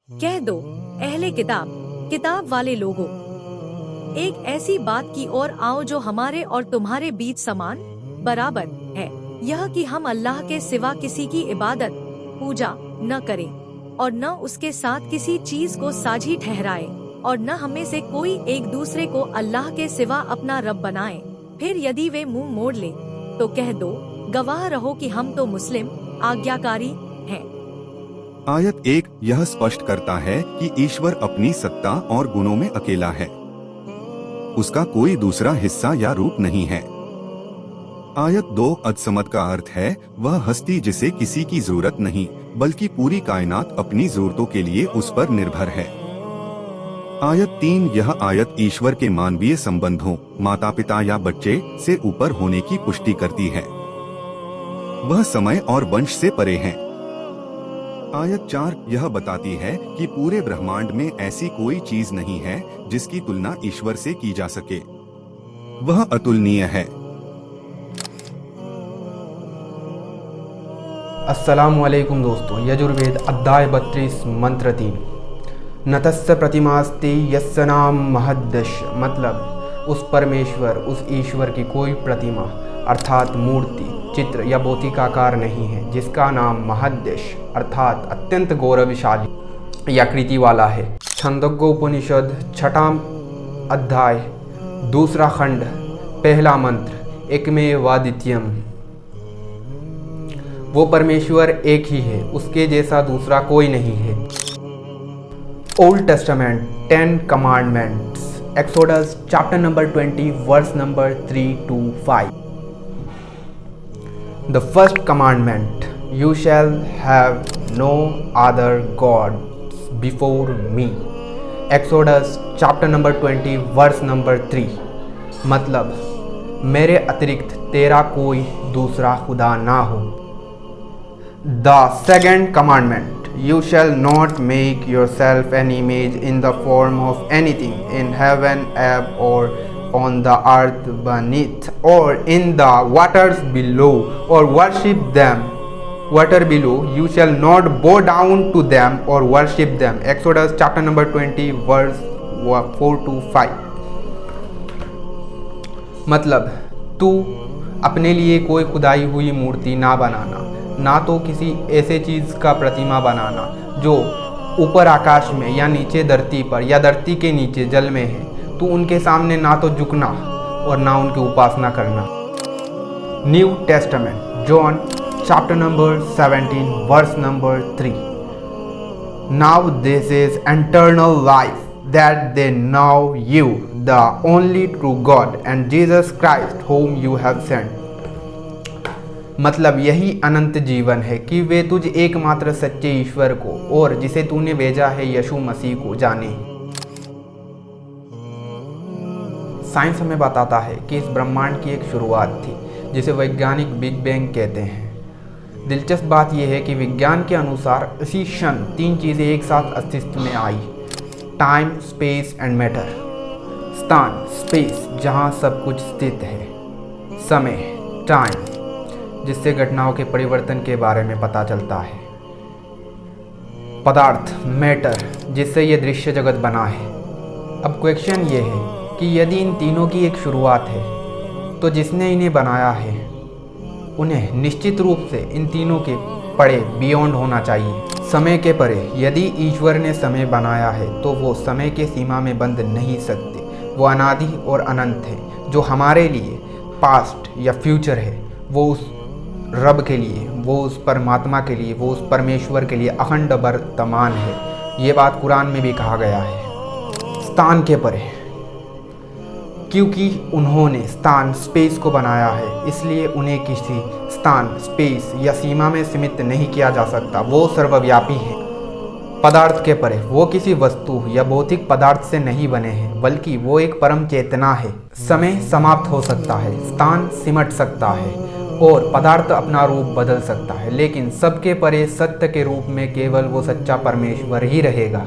कह दो अहले किताब, किताब वाले लोगों, एक ऐसी बात की ओर आओ जो हमारे और तुम्हारे बीच समान बराबर है, यह कि हम अल्लाह के सिवा किसी की इबादत पूजा न करें और न उसके साथ किसी चीज को साझी ठहराए और न हमें से कोई एक दूसरे को अल्लाह के सिवा अपना रब बनाए। फिर यदि वे मुंह मोड़ ले तो कह दो गवाह रहो कि हम तो मुस्लिम आज्ञाकारी हैं। आयत 1 यह स्पष्ट करता है कि ईश्वर अपनी सत्ता और गुणों में अकेला है, उसका कोई दूसरा हिस्सा या रूप नहीं है। आयत 2 अदसमत का अर्थ है वह हस्ती जिसे किसी की जरूरत नहीं बल्कि पूरी कायनात अपनी जरूरतों के लिए उस पर निर्भर है। आयत 3 यह आयत ईश्वर के मानवीय संबंधों माता पिता या बच्चे से ऊपर होने की पुष्टि करती है, वह समय और वंश से परे हैं। आयत 4 यह बताती है कि पूरे ब्रह्मांड में ऐसी कोई चीज नहीं है जिसकी तुलना ईश्वर से की जा सके, वह अतुलनीय है। अस्सलामुअलैकुम दोस्तों, यजुर्वेद अध्याय 32 मंत्र 3 नतस्य प्रतिमास्ति यस्य नाम महद्दश, मतलब उस परमेश्वर उस ईश्वर की कोई प्रतिमा अर्थात मूर्ति चित्र या भौतिकाकार नहीं है जिसका नाम महद्देश अर्थात अत्यंत गौरवशाली आकृति वाला है। छंदोग्योपनिषद छठाम अध्याय दूसरा खंड पहला मंत्र एकमेवाद्वितीयम्, वो परमेश्वर एक ही है, उसके जैसा दूसरा कोई नहीं है। Old Testament 10 commandments, Exodus chapter number 20 verse number 3 to 5। The first commandment, you shall have no other gods before me, Exodus chapter number 20 verse number 3, मतलब मेरे अतिरिक्त तेरा कोई दूसरा खुदा ना हो। The second commandment, you shall not make yourself an image in the form of anything in heaven above or on the earth beneath or in the waters below or worship them. Water below, you shall not bow down to them or worship them. Exodus chapter number 20 verse 4 to 5। मतलब तू अपने लिए कोई खुदाई हुई मूर्ति ना बनाना, ना तो किसी ऐसे चीज़ का प्रतिमा बनाना जो ऊपर आकाश में या नीचे धरती पर या धरती के नीचे जल में है। तू उनके सामने ना तो झुकना और ना उनकी उपासना करना। New Testament John chapter number 17 verse number 3, now this is eternal life that they know you the only true God and Jesus Christ whom you have sent। मतलब यही अनंत जीवन है कि वे तुझ एकमात्र सच्चे ईश्वर को और जिसे तूने भेजा है यीशु मसीह को जाने। साइंस हमें बताता है कि इस ब्रह्मांड की एक शुरुआत थी जिसे वैज्ञानिक बिग बैंग कहते हैं। दिलचस्प बात यह है कि विज्ञान के अनुसार इसी क्षण 3 चीज़ें एक साथ अस्तित्व में आई, टाइम स्पेस एंड मैटर। स्थान स्पेस जहाँ सब कुछ स्थित है, समय टाइम जिससे घटनाओं के परिवर्तन के बारे में पता चलता है, पदार्थ मैटर जिससे ये दृश्य जगत बना है। अब क्वेश्चन ये है कि यदि इन तीनों की एक शुरुआत है तो जिसने इन्हें बनाया है उन्हें निश्चित रूप से इन तीनों के परे बियॉन्ड होना चाहिए, समय के परे। यदि ईश्वर ने समय बनाया है तो वो समय के सीमा में बंध नहीं सकते, वो अनादि और अनंत है। जो हमारे लिए पास्ट या फ्यूचर है वो उस रब के लिए, वो उस परमात्मा के लिए, वो उस परमेश्वर के लिए अखंड वर्तमान है। ये बात कुरान में भी कहा गया है। स्थान के परे, क्योंकि उन्होंने स्थान स्पेस को बनाया है इसलिए उन्हें किसी स्थान स्पेस या सीमा में सीमित नहीं किया जा सकता, वो सर्वव्यापी है। पदार्थ के परे, वो किसी वस्तु या भौतिक पदार्थ से नहीं बने हैं बल्कि वो एक परम चेतना है। समय समाप्त हो सकता है, स्थान सिमट सकता है और पदार्थ अपना रूप बदल सकता है, लेकिन सबके परे सत्य के रूप में केवल वो सच्चा परमेश्वर ही रहेगा।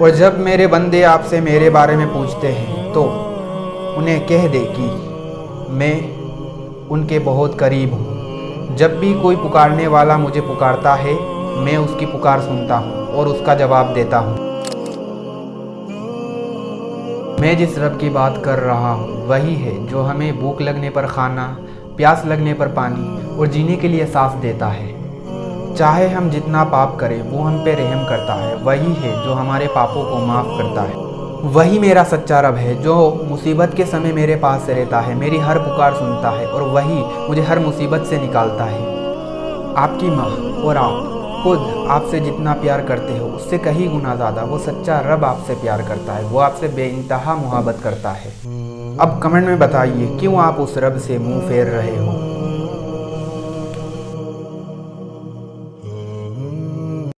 और जब मेरे बंदे आपसे मेरे बारे में पूछते हैं तो उन्हें कह दे कि मैं उनके बहुत करीब हूँ। जब भी कोई पुकारने वाला मुझे पुकारता है मैं उसकी पुकार सुनता हूँ और उसका जवाब देता हूँ। मैं जिस रब की बात कर रहा हूँ वही है जो हमें भूख लगने पर खाना, प्यास लगने पर पानी और जीने के लिए सांस देता है। चाहे हम जितना पाप करें वो हम पे रहम करता है। वही है जो हमारे पापों को माफ़ करता है। वही मेरा सच्चा रब है जो मुसीबत के समय मेरे पास से रहता है, मेरी हर पुकार सुनता है और वही मुझे हर मुसीबत से निकालता है। आपकी माँ और आप खुद आपसे जितना प्यार करते हो उससे कहीं गुना ज़्यादा वो सच्चा रब आपसे प्यार करता है। वो आपसे बेइंतहा मोहब्बत करता है। अब कमेंट में बताइए क्यों आप उस रब से मुंह फेर रहे हो।